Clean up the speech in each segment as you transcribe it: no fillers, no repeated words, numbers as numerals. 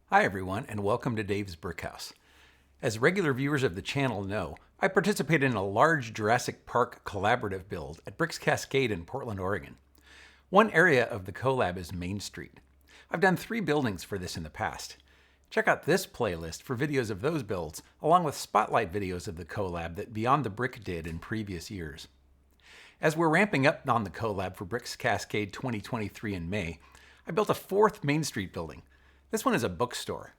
Hi everyone, and welcome to Dave's Brick House. As regular viewers of the channel know, I participated in a large Jurassic Park collaborative build at Bricks Cascade in Portland, Oregon. One area of the collab is Main Street. I've done 3 buildings for this in the past. Check out this playlist for videos of those builds, along with spotlight videos of the collab that Beyond the Brick did in previous years. As we're ramping up on the collab for Bricks Cascade 2023 in May, I built a 4th Main Street building. This one is a bookstore.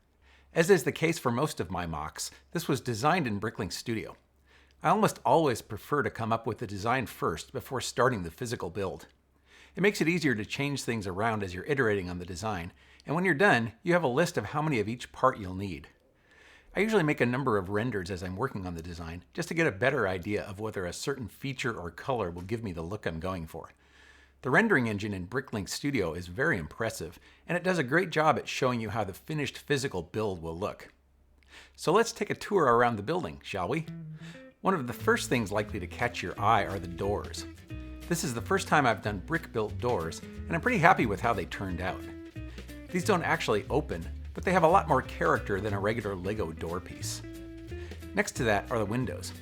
As is the case for most of my MOCs, this was designed in Bricklink Studio. I almost always prefer to come up with the design first before starting the physical build. It makes it easier to change things around as you're iterating on the design, and when you're done, you have a list of how many of each part you'll need. I usually make a number of renders as I'm working on the design, just to get a better idea of whether a certain feature or color will give me the look I'm going for. The rendering engine in Bricklink Studio is very impressive, and it does a great job at showing you how the finished physical build will look. So let's take a tour around the building, shall we? One of the first things likely to catch your eye are the doors. This is the first time I've done brick-built doors, and I'm pretty happy with how they turned out. These don't actually open, but they have a lot more character than a regular Lego door piece. Next to that are the windows.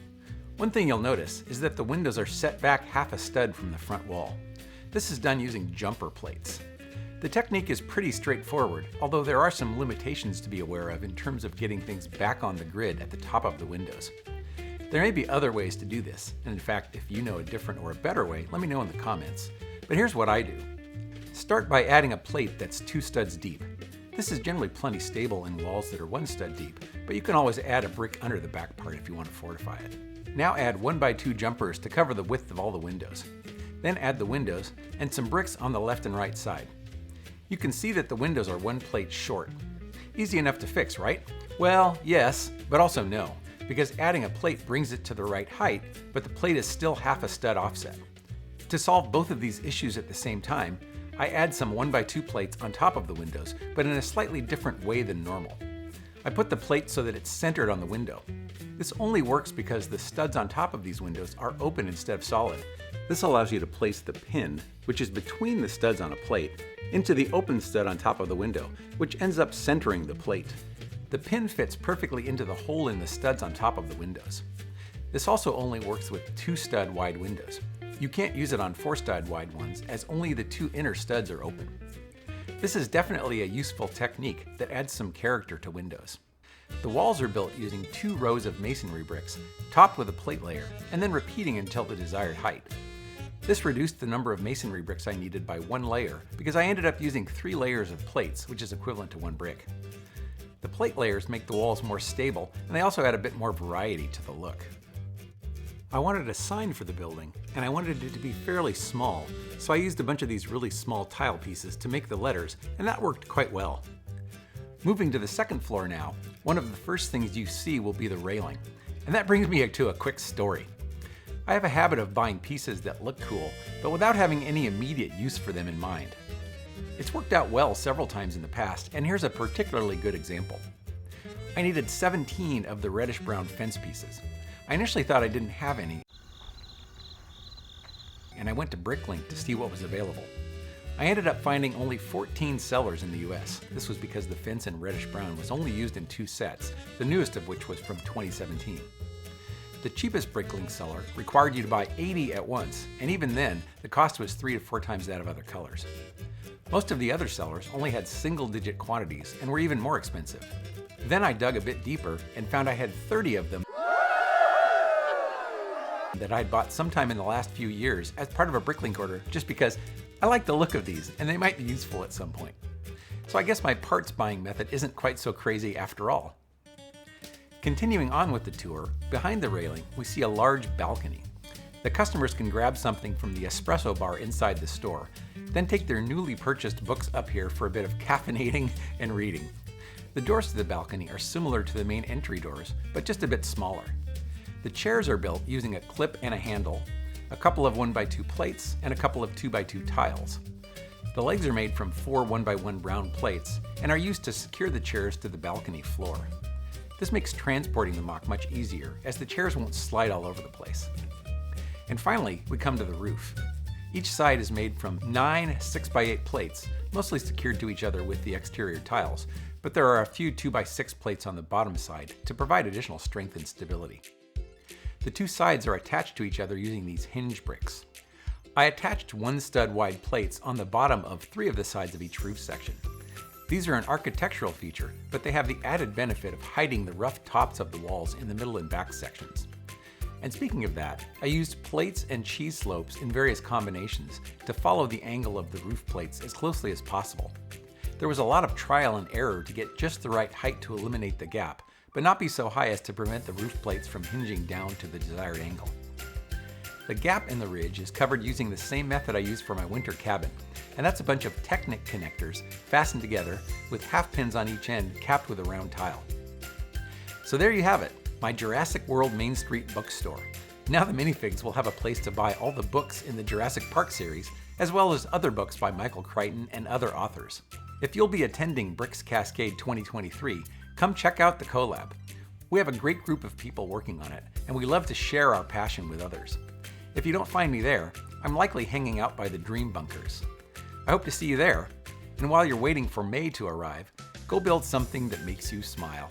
One thing you'll notice is that the windows are set back half a stud from the front wall. This is done using jumper plates. The technique is pretty straightforward, although there are some limitations to be aware of in terms of getting things back on the grid at the top of the windows. There may be other ways to do this, and in fact, if you know a different or a better way, let me know in the comments. But here's what I do. Start by adding a plate that's 2 studs deep. This is generally plenty stable in walls that are 1 stud deep, but you can always add a brick under the back part if you want to fortify it. Now add 1x2 jumpers to cover the width of all the windows. Then add the windows and some bricks on the left and right side. You can see that the windows are 1 plate short. Easy enough to fix, right? Well, yes, but also no, because adding a plate brings it to the right height, but the plate is still half a stud offset. To solve both of these issues at the same time, I add some 1x2 plates on top of the windows, but in a slightly different way than normal. I put the plate so that it's centered on the window. This only works because the studs on top of these windows are open instead of solid. This allows you to place the pin, which is between the studs on a plate, into the open stud on top of the window, which ends up centering the plate. The pin fits perfectly into the hole in the studs on top of the windows. This also only works with 2 stud wide windows. You can't use it on 4 stud wide ones, as only the 2 inner studs are open. This is definitely a useful technique that adds some character to windows. The walls are built using 2 rows of masonry bricks, topped with a plate layer, and then repeating until the desired height. This reduced the number of masonry bricks I needed by 1 layer because I ended up using 3 layers of plates, which is equivalent to 1 brick. The plate layers make the walls more stable, and they also add a bit more variety to the look. I wanted a sign for the building, and I wanted it to be fairly small, so I used a bunch of these really small tile pieces to make the letters, and that worked quite well. Moving to the 2nd floor now, one of the first things you see will be the railing, and that brings me to a quick story. I have a habit of buying pieces that look cool, but without having any immediate use for them in mind. It's worked out well several times in the past, and here's a particularly good example. I needed 17 of the reddish-brown fence pieces. I initially thought I didn't have any, and I went to Bricklink to see what was available. I ended up finding only 14 sellers in the US. This was because the fence in reddish-brown was only used in 2 sets, the newest of which was from 2017. The cheapest Bricklink seller required you to buy 80 at once, and even then, the cost was 3 to 4 times that of other colors. Most of the other sellers only had single-digit quantities and were even more expensive. Then I dug a bit deeper and found I had 30 of them that I'd bought sometime in the last few years as part of a Bricklink order just because I like the look of these and they might be useful at some point. So I guess my parts buying method isn't quite so crazy after all. Continuing on with the tour, behind the railing we see a large balcony. The customers can grab something from the espresso bar inside the store, then take their newly purchased books up here for a bit of caffeinating and reading. The doors to the balcony are similar to the main entry doors, but just a bit smaller. The chairs are built using a clip and a handle, a couple of 1x2 plates, and a couple of 2x2 tiles. The legs are made from 4 1x1 brown plates and are used to secure the chairs to the balcony floor. This makes transporting the MOC much easier, as the chairs won't slide all over the place. And finally, we come to the roof. Each side is made from 9 6x8 plates, mostly secured to each other with the exterior tiles, but there are a few 2x6 plates on the bottom side to provide additional strength and stability. The two sides are attached to each other using these hinge bricks. I attached 1 stud wide plates on the bottom of 3 of the sides of each roof section. These are an architectural feature, but they have the added benefit of hiding the rough tops of the walls in the middle and back sections. And speaking of that, I used plates and cheese slopes in various combinations to follow the angle of the roof plates as closely as possible. There was a lot of trial and error to get just the right height to eliminate the gap, but not be so high as to prevent the roof plates from hinging down to the desired angle. The gap in the ridge is covered using the same method I used for my winter cabin, and that's a bunch of Technic connectors fastened together with half pins on each end capped with a round tile. So there you have it, my Jurassic World Main Street bookstore. Now the minifigs will have a place to buy all the books in the Jurassic Park series, as well as other books by Michael Crichton and other authors. If you'll be attending Bricks Cascade 2023, come check out the collab. We have a great group of people working on it, and we love to share our passion with others. If you don't find me there, I'm likely hanging out by the Dream Bunkers. I hope to see you there, and while you're waiting for May to arrive, go build something that makes you smile.